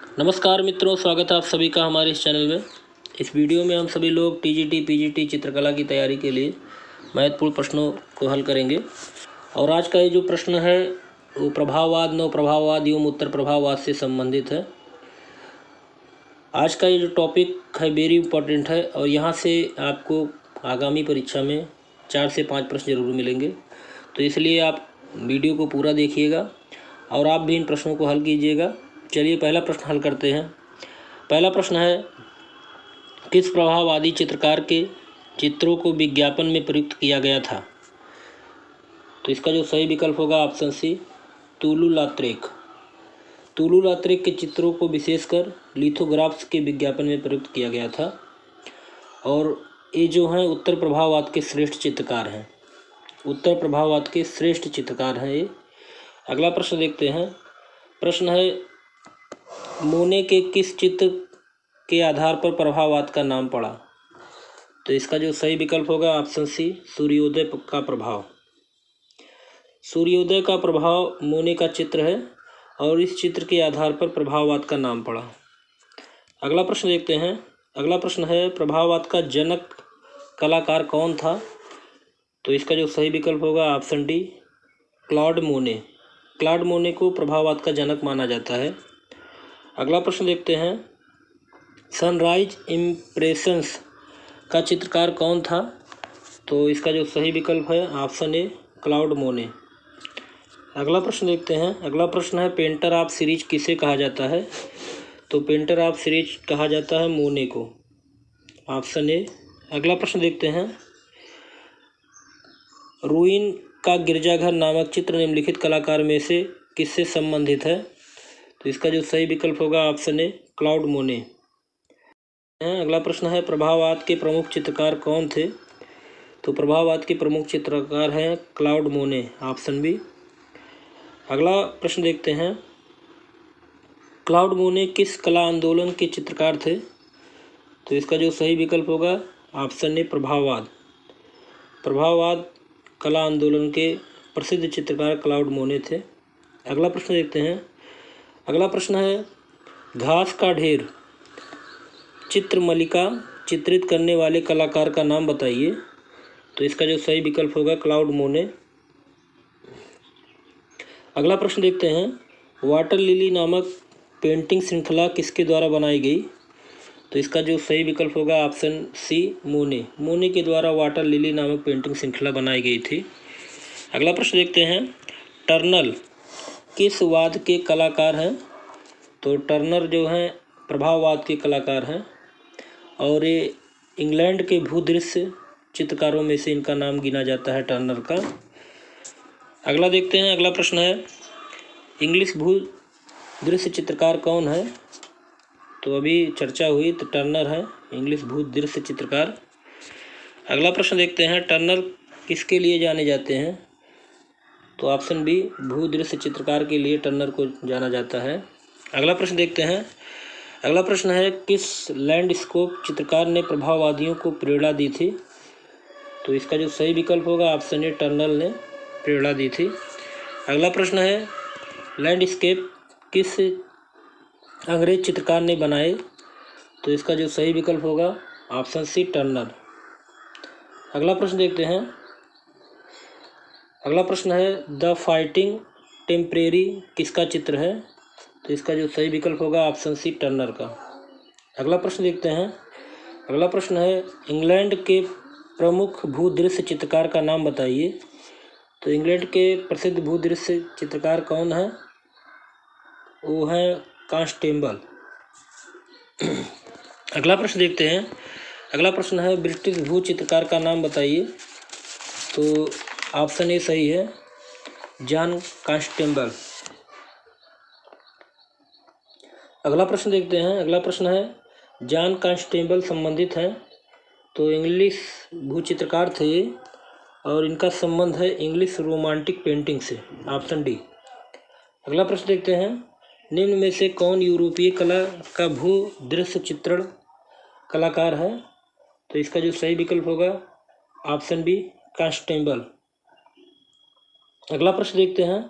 नमस्कार मित्रों, स्वागत है आप सभी का हमारे इस चैनल में। इस वीडियो में हम सभी लोग टीजीटी पीजीटी चित्रकला की तैयारी के लिए महत्वपूर्ण प्रश्नों को हल करेंगे। और आज का ये जो प्रश्न है वो प्रभाववाद, नव प्रभाववाद एवं उत्तर प्रभाववाद से संबंधित है। आज का ये जो टॉपिक है वेरी इम्पोर्टेंट है और यहाँ से आपको आगामी परीक्षा में 4 से 5 प्रश्न जरूर मिलेंगे। तो इसलिए आप वीडियो को पूरा देखिएगा और आप भी इन प्रश्नों को हल कीजिएगा। चलिए पहला प्रश्न हल करते हैं। पहला प्रश्न है, किस प्रभाववादी चित्रकार के चित्रों को विज्ञापन में प्रयुक्त किया गया था? तो इसका जो सही विकल्प होगा ऑप्शन सी, तुलू लात्रेक। तुलू लात्रेक के चित्रों को विशेषकर लिथोग्राफ्स के विज्ञापन में प्रयुक्त किया गया था और ये जो हैं उत्तर प्रभाववाद के श्रेष्ठ चित्रकार हैं। उत्तर प्रभाववाद के श्रेष्ठ चित्रकार हैं ये। अगला प्रश्न देखते हैं। प्रश्न है, मोने के किस चित्र के आधार पर प्रभाववाद का नाम पड़ा? तो इसका जो सही विकल्प होगा ऑप्शन सी, सूर्योदय का प्रभाव। सूर्योदय का प्रभाव मोने का चित्र है और इस चित्र के आधार पर प्रभाववाद का नाम पड़ा। अगला प्रश्न देखते हैं। अगला प्रश्न है, प्रभाववाद का जनक कलाकार कौन था? तो इसका जो सही विकल्प होगा ऑप्शन डी, क्लॉड मोने। क्लॉड मोने को प्रभाववाद का जनक माना जाता है। अगला प्रश्न देखते हैं। सनराइज इम्प्रेशंस का चित्रकार कौन था? तो इसका जो सही विकल्प है ऑप्शन ए, क्लाउड मोने। अगला प्रश्न देखते हैं। अगला प्रश्न है, पेंटर ऑफ सीरीज किसे कहा जाता है? तो पेंटर ऑफ सीरीज कहा जाता है मोने को, ऑप्शन ए। अगला प्रश्न देखते हैं। रूइन का गिरजाघर नामक चित्र निम्नलिखित कलाकार में से किससे संबंधित है? तो इसका जो सही विकल्प होगा ऑप्शन ए, क्लाउड मोने। अगला प्रश्न है, प्रभाववाद के प्रमुख चित्रकार कौन थे? तो प्रभाववाद के प्रमुख चित्रकार हैं क्लाउड मोने, ऑप्शन बी। अगला प्रश्न देखते हैं। क्लाउड मोने किस कला आंदोलन के चित्रकार थे? तो इसका जो सही विकल्प होगा ऑप्शन ए, प्रभाववाद। प्रभाववाद कला आंदोलन के प्रसिद्ध चित्रकार क्लाउड मोने थे। अगला प्रश्न देखते हैं। अगला प्रश्न है, घास का ढेर चित्रमल्लिका चित्रित करने वाले कलाकार का नाम बताइए। तो इसका जो सही विकल्प होगा क्लाउड मोने। अगला प्रश्न देखते हैं। वाटर लिली नामक पेंटिंग श्रृंखला किसके द्वारा बनाई गई? तो इसका जो सही विकल्प होगा ऑप्शन सी, मोने। मोने के द्वारा वाटर लिली नामक पेंटिंग श्रृंखला बनाई गई थी। अगला प्रश्न देखते हैं। टर्नर किस वाद के कलाकार हैं? तो टर्नर जो हैं प्रभाववाद के कलाकार हैं और ये इंग्लैंड के भूदृश्य चित्रकारों में से इनका नाम गिना जाता है, टर्नर का। अगला देखते हैं। अगला प्रश्न है, इंग्लिश भूदृश्य चित्रकार कौन है? तो अभी चर्चा हुई तो टर्नर है इंग्लिश भूदृश्य चित्रकार। अगला प्रश्न देखते हैं। टर्नर किसके लिए जाने जाते हैं? तो ऑप्शन बी, भूदृश्य चित्रकार के लिए टर्नर को जाना जाता है। अगला प्रश्न देखते हैं। अगला प्रश्न है, किस लैंडस्केप चित्रकार ने प्रभाववादियों को प्रेरणा दी थी? तो इसका जो सही विकल्प होगा ऑप्शन ए, टर्नर ने प्रेरणा दी थी। अगला प्रश्न है, लैंडस्केप किस अंग्रेज चित्रकार ने बनाए? तो इसका जो सही विकल्प होगा ऑप्शन सी, टर्नर। अगला प्रश्न देखते हैं। अगला प्रश्न है, द फाइटिंग टेम्परेरी किसका चित्र है? तो इसका जो सही विकल्प होगा ऑप्शन सी, टर्नर का। अगला प्रश्न देखते हैं। अगला प्रश्न है, इंग्लैंड के प्रमुख भूदृश्य चित्रकार का नाम बताइए। तो इंग्लैंड के प्रसिद्ध भूदृश्य चित्रकार कौन है? वो है कांस्टेबल। अगला प्रश्न देखते हैं। अगला प्रश्न है, ब्रिटिश भू चित्रकार का नाम बताइए। तो ऑप्शन ए सही है, जॉन कांस्टेबल। अगला प्रश्न देखते हैं। अगला प्रश्न है, जॉन कांस्टेबल संबंधित हैं? तो इंग्लिश भू चित्रकार थे और इनका संबंध है इंग्लिश रोमांटिक पेंटिंग से, ऑप्शन डी। अगला प्रश्न देखते हैं। निम्न में से कौन यूरोपीय कला का भू दृश्य चित्रण कलाकार है? तो इसका जो सही विकल्प होगा ऑप्शन बी, कांस्टेबल। अगला प्रश्न देखते हैं।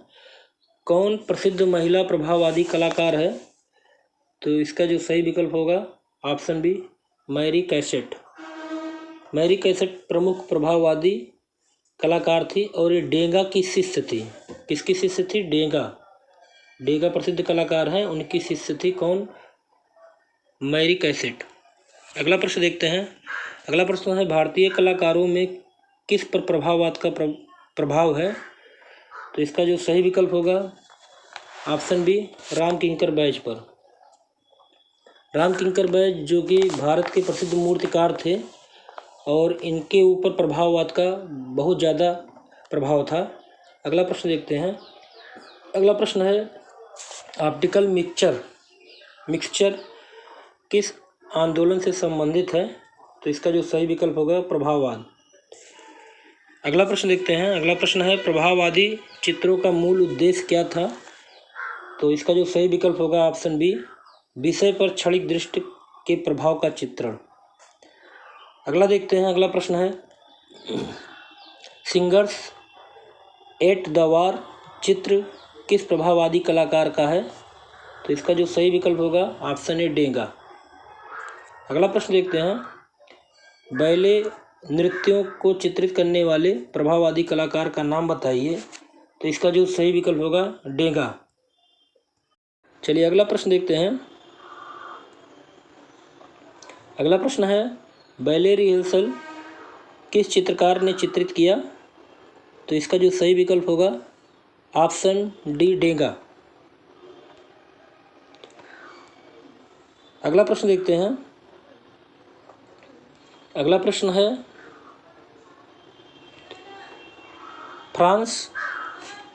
कौन प्रसिद्ध महिला प्रभाववादी कलाकार है? तो इसका जो सही विकल्प होगा option B Mary Cassatt. Mary Cassatt प्रमुख प्रभाववादी कलाकार थी और ये डेगा की शिष्य थी। किसकी शिष्य थी? डेगा। डेगा प्रसिद्ध कलाकार हैं, उनकी शिष्य थी कौन? Mary Cassatt. अगला प्रश्न देखते हैं। अगला प्रश्न है भारतीय कलाकारों में किस पर प्रभाववाद का प्रभाव है? तो इसका जो सही विकल्प होगा ऑप्शन बी राम किंकर बैज पर। राम किंकर बैज जो कि भारत के प्रसिद्ध मूर्तिकार थे और इनके ऊपर प्रभाववाद का बहुत ज़्यादा प्रभाव था। अगला प्रश्न देखते हैं। अगला प्रश्न है ऑप्टिकल मिक्सचर किस आंदोलन से संबंधित है? तो इसका जो सही विकल्प होगा प्रभाववाद। अगला प्रश्न देखते हैं। अगला प्रश्न है प्रभाववादी चित्रों का मूल उद्देश्य क्या था? तो इसका जो सही विकल्प होगा ऑप्शन बी विषय पर क्षणिक दृष्टि के प्रभाव का चित्रण। अगला देखते हैं। अगला प्रश्न है सिंगर्स एट द वार चित्र किस प्रभाववादी कलाकार का है? तो इसका जो सही विकल्प होगा ऑप्शन ए डेगा। अगला प्रश्न देखते हैं बैले नृत्यों को चित्रित करने वाले प्रभाववादी कलाकार का नाम बताइए। तो इसका जो सही विकल्प होगा डेगा। चलिए अगला प्रश्न देखते हैं। अगला प्रश्न है बैले रिहर्सल किस चित्रकार ने चित्रित किया? तो इसका जो सही विकल्प होगा ऑप्शन डी डेगा। अगला प्रश्न देखते हैं। अगला प्रश्न है फ्रांस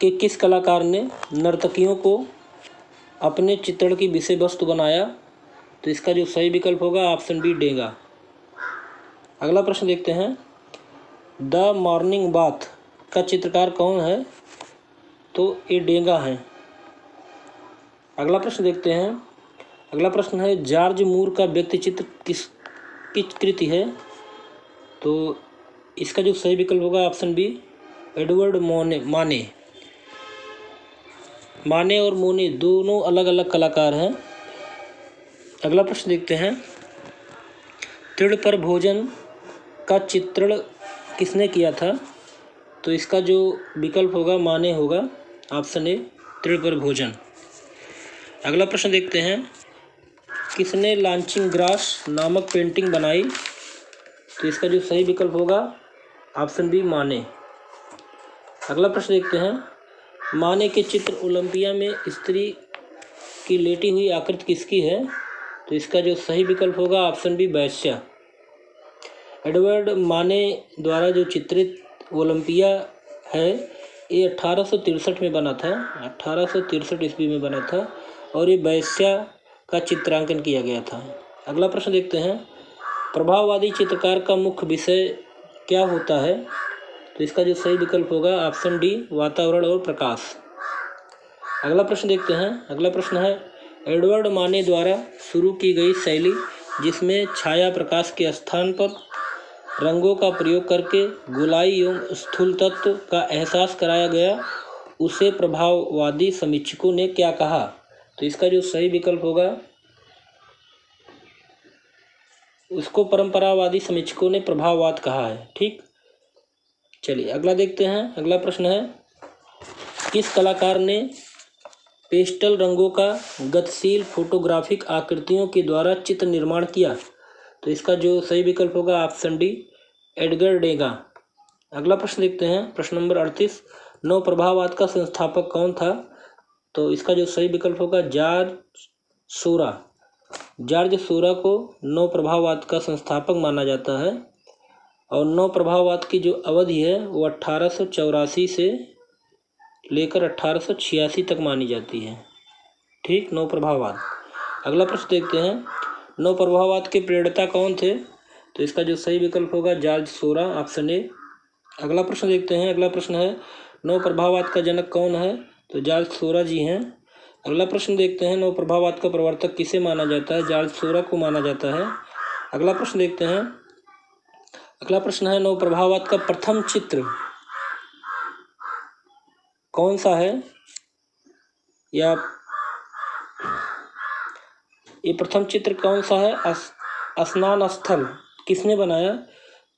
के किस कलाकार ने नर्तकियों को अपने चित्रण की विषय वस्तु बनाया? तो इसका जो सही विकल्प होगा ऑप्शन बी डेगा। अगला प्रश्न देखते हैं द मॉर्निंग बाथ का चित्रकार कौन है? तो ये डेगा है। अगला प्रश्न देखते हैं। अगला प्रश्न है जॉर्ज मूर का व्यक्ति चित्र किसकी कृति है? तो इसका जो सही विकल्प होगा ऑप्शन बी एडवर्ड माने और मोने दोनों अलग अलग कलाकार हैं। अगला प्रश्न देखते हैं तृण पर भोजन का चित्रण किसने किया था? तो इसका जो विकल्प होगा माने होगा, ऑप्शन ए तृण पर भोजन। अगला प्रश्न देखते हैं किसने लॉन्चिंग ग्रास नामक पेंटिंग बनाई? तो इसका जो सही विकल्प होगा ऑप्शन बी माने। अगला प्रश्न देखते हैं माने के चित्र ओलंपिया में स्त्री की लेटी हुई आकृति किसकी है? तो इसका जो सही विकल्प होगा ऑप्शन बी वेश्या। एडवर्ड माने द्वारा जो चित्रित ओलंपिया है ये 1863 में बना था, 1863 ईस्वी में बना था और ये वेश्या का चित्रांकन किया गया था। अगला प्रश्न देखते हैं प्रभाववादी चित्रकार का मुख्य विषय क्या होता है? तो इसका जो सही विकल्प होगा ऑप्शन डी वातावरण और प्रकाश। अगला प्रश्न देखते हैं। अगला प्रश्न है एडवर्ड माने द्वारा शुरू की गई शैली जिसमें छाया प्रकाश के स्थान पर रंगों का प्रयोग करके गोलाई एवं स्थूल तत्व का एहसास कराया गया उसे प्रभाववादी समीक्षकों ने क्या कहा? तो इसका जो सही विकल्प होगा उसको परंपरावादी समीक्षकों ने प्रभाववाद कहा है। ठीक, चलिए अगला देखते हैं। अगला प्रश्न है किस कलाकार ने पेस्टल रंगों का गतिशील फोटोग्राफिक आकृतियों के द्वारा चित्र निर्माण किया? तो इसका जो सही विकल्प होगा ऑप्शन डी एडगर डेगा। अगला प्रश्न देखते हैं। प्रश्न नंबर 38 नव प्रभाववाद का संस्थापक कौन था? तो इसका जो सही विकल्प होगा जॉर्ज सोरा। जॉर्ज सोरा को नव प्रभाववाद का संस्थापक माना जाता है और नव प्रभाववाद की जो अवधि है वो 1884 से लेकर 1886 तक मानी जाती है। ठीक, नव प्रभाववाद। अगला प्रश्न देखते हैं नव प्रभाववाद के प्रेरणा कौन थे? तो इसका जो सही विकल्प होगा जॉर्ज सोरा, ऑप्शन ए। अगला प्रश्न देखते हैं। अगला प्रश्न है नव प्रभाववाद का जनक कौन है? तो जॉर्ज सोरा जी हैं। अगला प्रश्न देखते हैं नव प्रभाववाद का प्रवर्तक किसे माना जाता है? जॉर्ज सोरा को माना जाता है। अगला प्रश्न देखते हैं। अगला प्रश्न है नव प्रभाववाद का प्रथम चित्र कौन सा है? या ये प्रथम चित्र कौन सा है? स्नान स्थल किसने बनाया?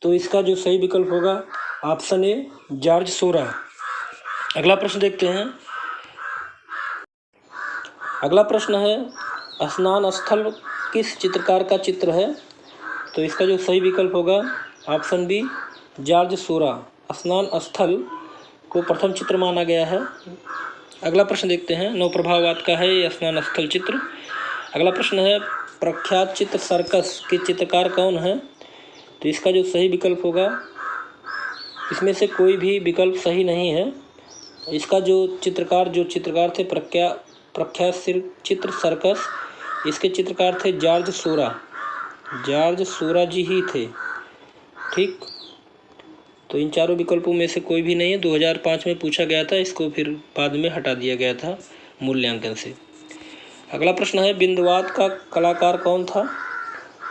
तो इसका जो सही विकल्प होगा ऑप्शन ए जॉर्ज सोरा। अगला प्रश्न देखते हैं। अगला प्रश्न है स्नान स्थल किस चित्रकार का चित्र है? तो इसका जो सही विकल्प होगा ऑप्शन बी जॉर्ज सोरा। स्नान स्थल को प्रथम चित्र माना गया है। अगला प्रश्न देखते हैं। नवप्रभावाद का है ये स्नान स्थल चित्र। अगला प्रश्न है प्रख्यात चित्र सर्कस के चित्रकार कौन है? तो इसका जो सही विकल्प होगा, इसमें से कोई भी विकल्प सही नहीं है। इसका जो चित्रकार थे प्रख्यात चित्र सर्कस, इसके चित्रकार थे जॉर्ज सोरा जी ही थे। ठीक, तो इन चारों विकल्पों में से कोई भी नहीं है। 2005 में पूछा गया था, इसको फिर बाद में हटा दिया गया था मूल्यांकन से। अगला प्रश्न है बिंदुवाद का कलाकार कौन था?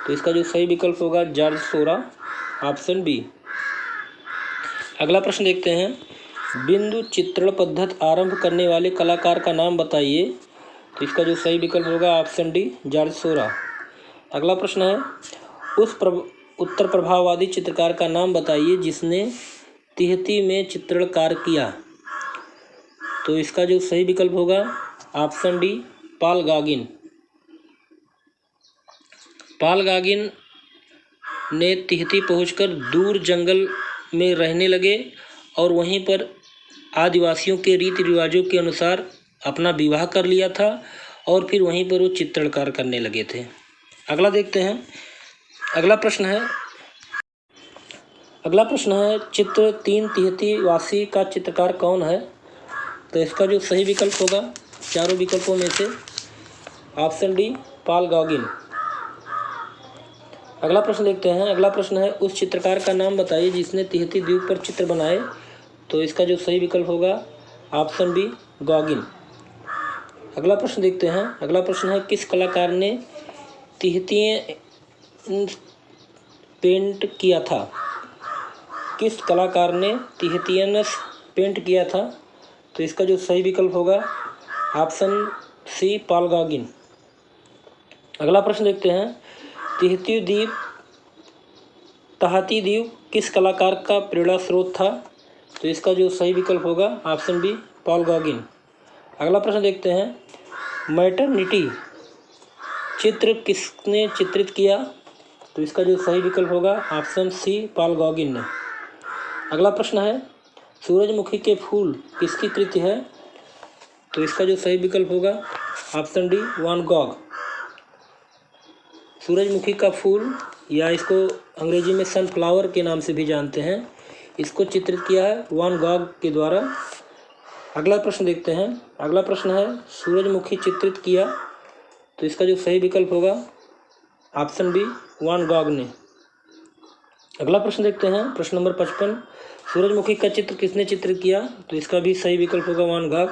तो इसका जो सही विकल्प होगा जॉर्ज सोरा, ऑप्शन बी। अगला प्रश्न देखते हैं। बिंदु चित्रण पद्धति आरंभ करने वाले कलाकार का नाम बताइए। तो इसका जो सही विकल्प होगा ऑप्शन डी जॉर्ज सोरा। अगला प्रश्न है उत्तर प्रभाववादी चित्रकार का नाम बताइए जिसने तिहती में चित्रण कार्य किया। तो इसका जो सही विकल्प होगा ऑप्शन डी पॉल गागिन ने तिहती पहुंचकर दूर जंगल में रहने लगे और वहीं पर आदिवासियों के रीति रिवाजों के अनुसार अपना विवाह कर लिया था और फिर वहीं पर वो चित्रणकार करने लगे थे। अगला देखते हैं। अगला प्रश्न है चित्र 3 तिहती वासी का चित्रकार कौन है? तो इसका जो सही विकल्प होगा चारों विकल्पों में से ऑप्शन डी पॉल गागिन। अगला प्रश्न देखते हैं। अगला प्रश्न है उस चित्रकार का नाम बताइए जिसने तिहती द्वीप पर चित्र बनाए। तो इसका जो सही विकल्प होगा ऑप्शन बी गागिन। अगला प्रश्न देखते हैं। अगला प्रश्न है किस कलाकार ने तिहतियाँ पेंट किया था? किस कलाकार ने तिहतियाँ पेंट किया था? तो इसका जो सही विकल्प होगा ऑप्शन सी पॉल गागिन। अगला प्रश्न देखते हैं। तहती द्वीप किस कलाकार का प्रेरणा स्रोत था? तो इसका जो सही विकल्प होगा ऑप्शन बी पॉल गागिन। अगला प्रश्न देखते हैं। मैटरनिटी चित्र किसने चित्रित किया? तो इसका जो सही विकल्प होगा ऑप्शन सी पॉल गागिन ने। अगला प्रश्न है सूरजमुखी के फूल किसकी कृति है? तो इसका जो सही विकल्प होगा ऑप्शन डी वान गॉग। सूरजमुखी का फूल या इसको अंग्रेजी में सनफ्लावर के नाम से भी जानते हैं, इसको चित्रित किया है वान गॉग के द्वारा। अगला प्रश्न देखते हैं। अगला प्रश्न है सूरजमुखी चित्रित किया। तो इसका जो सही विकल्प होगा ऑप्शन बी वान गॉग ने। अगला प्रश्न देखते हैं। प्रश्न नंबर 55 सूरजमुखी का चित्र किसने चित्रित किया? तो इसका भी सही विकल्प होगा वान गॉग।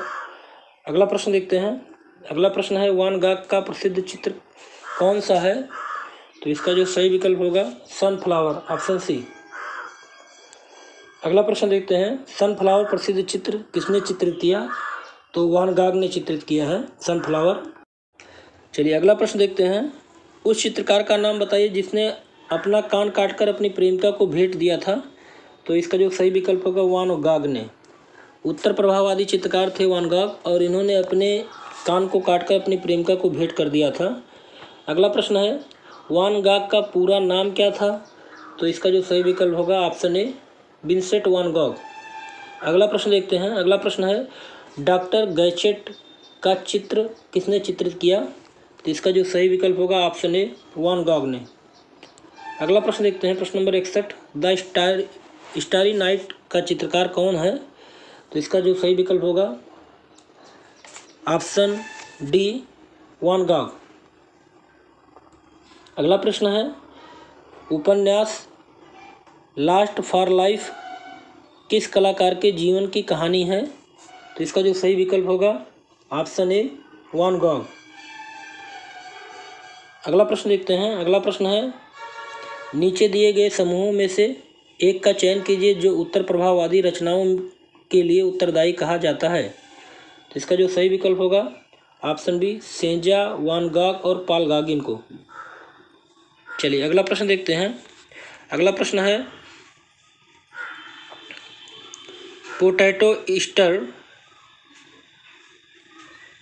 अगला प्रश्न देखते हैं। अगला प्रश्न है वान गॉग का प्रसिद्ध चित्र कौन सा है? तो इसका जो सही विकल्प होगा सनफ्लावर, ऑप्शन सी। अगला प्रश्न देखते हैं। सनफ्लावर प्रसिद्ध चित्र किसने चित्रित किया? तो वान गॉग ने चित्रित किया है सनफ्लावर। चलिए अगला प्रश्न देखते हैं। उस चित्रकार का नाम बताइए जिसने अपना कान काटकर अपनी प्रेमिका को भेंट दिया था। तो इसका जो सही विकल्प होगा वान गॉग ने। उत्तर प्रभाववादी चित्रकार थे वान गॉग और इन्होंने अपने कान को काटकर अपनी प्रेमिका को भेंट कर दिया था। अगला प्रश्न है वान गॉग का पूरा नाम क्या था? तो इसका जो सही विकल्प होगा option A Vincent one Gogh. अगला प्रश्न देखते हैं। अगला प्रश्न है डॉक्टर गैजेट का चित्र किसने चित्रित किया? तो इसका जो सही विकल्प होगा ऑप्शन ए वान गॉग ने। अगला प्रश्न देखते हैं। प्रश्न नंबर 61 द स्टारी नाइट का चित्रकार कौन है? तो इसका जो सही विकल्प होगा ऑप्शन डी वान गॉग। अगला प्रश्न है उपन्यास लास्ट फॉर लाइफ किस कलाकार के जीवन की कहानी है? तो इसका जो सही विकल्प होगा ऑप्शन ए वान गॉग। अगला प्रश्न देखते हैं। अगला प्रश्न है नीचे दिए गए समूहों में से एक का चयन कीजिए जो उत्तर प्रभाववादी रचनाओं के लिए उत्तरदायी कहा जाता है। तो इसका जो सही विकल्प होगा ऑप्शन बी सेंजा, वान गॉग और पॉल गॉगिन को। चलिए अगला प्रश्न देखते हैं। अगला प्रश्न है पोटैटो ईस्टर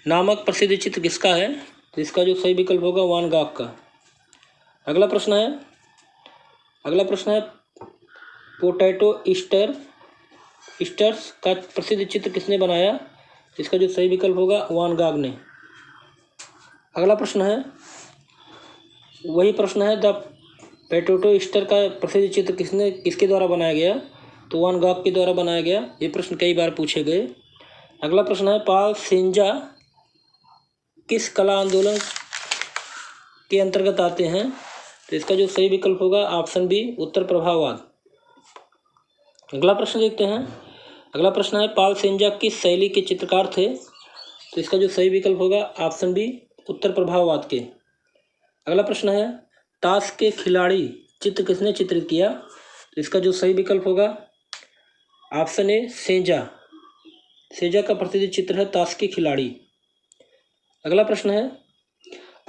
नामक प्रसिद्ध चित्र किसका है? तो इसका जो सही विकल्प होगा वान गॉग का। अगला प्रश्न है पोटैटो ईस्टर्स का प्रसिद्ध चित्र किसने बनाया? इसका जो सही विकल्प होगा वान गॉग ने। अगला प्रश्न है द पोटैटो ईस्टर का प्रसिद्ध चित्र किसके द्वारा बनाया गया? तो वान गॉग के द्वारा बनाया गया। ये प्रश्न कई बार पूछे गए। अगला प्रश्न है पॉल सेंजा किस कला आंदोलन के अंतर्गत आते हैं? तो इसका जो सही विकल्प होगा ऑप्शन बी उत्तर प्रभाववाद। अगला प्रश्न देखते हैं। अगला प्रश्न है पॉल सेंजा किस शैली के चित्रकार थे? तो इसका जो सही विकल्प होगा ऑप्शन बी उत्तर प्रभाववाद के। अगला प्रश्न है ताश के खिलाड़ी चित्र किसने चित्रित किया? तो इसका जो सही विकल्प होगा ऑप्शन ए सेंजा का प्रसिद्ध चित्र है ताश के खिलाड़ी। अगला प्रश्न है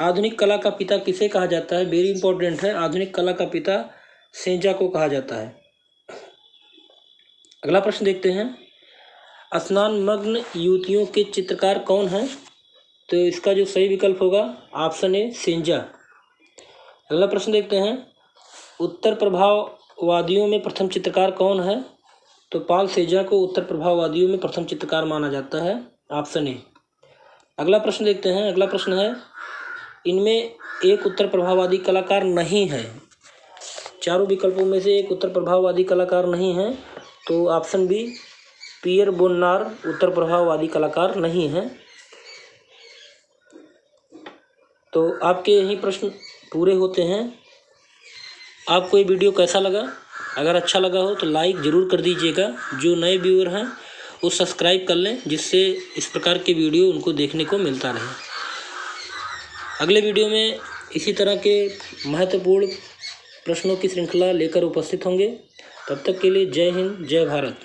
आधुनिक कला का पिता किसे कहा जाता है? वेरी इंपॉर्टेंट है, आधुनिक कला का पिता सेंजा को कहा जाता है। अगला प्रश्न देखते हैं स्नानमग्न युवतियों के चित्रकार कौन है? तो इसका जो सही विकल्प होगा ऑप्शन ए सेंजा। अगला प्रश्न देखते हैं उत्तर प्रभाववादियों में प्रथम चित्रकार कौन है? तो पॉल सेंजा को उत्तर प्रभाववादियों में प्रथम चित्रकार माना जाता है, ऑप्शन ए। अगला प्रश्न देखते हैं। अगला प्रश्न है इनमें एक उत्तर प्रभाववादी कलाकार नहीं है। चारों विकल्पों में से एक उत्तर प्रभाववादी कलाकार नहीं है, तो ऑप्शन बी पियर बोन्नार उत्तर प्रभाववादी कलाकार नहीं है। तो आपके यही प्रश्न पूरे होते हैं। आपको ये वीडियो कैसा लगा? अगर अच्छा लगा हो तो लाइक ज़रूर कर दीजिएगा। जो नए व्यूअर हैं वो सब्सक्राइब कर लें, जिससे इस प्रकार के वीडियो उनको देखने को मिलता रहे। अगले वीडियो में इसी तरह के महत्वपूर्ण प्रश्नों की श्रृंखला लेकर उपस्थित होंगे। तब तक के लिए जय हिंद, जय भारत।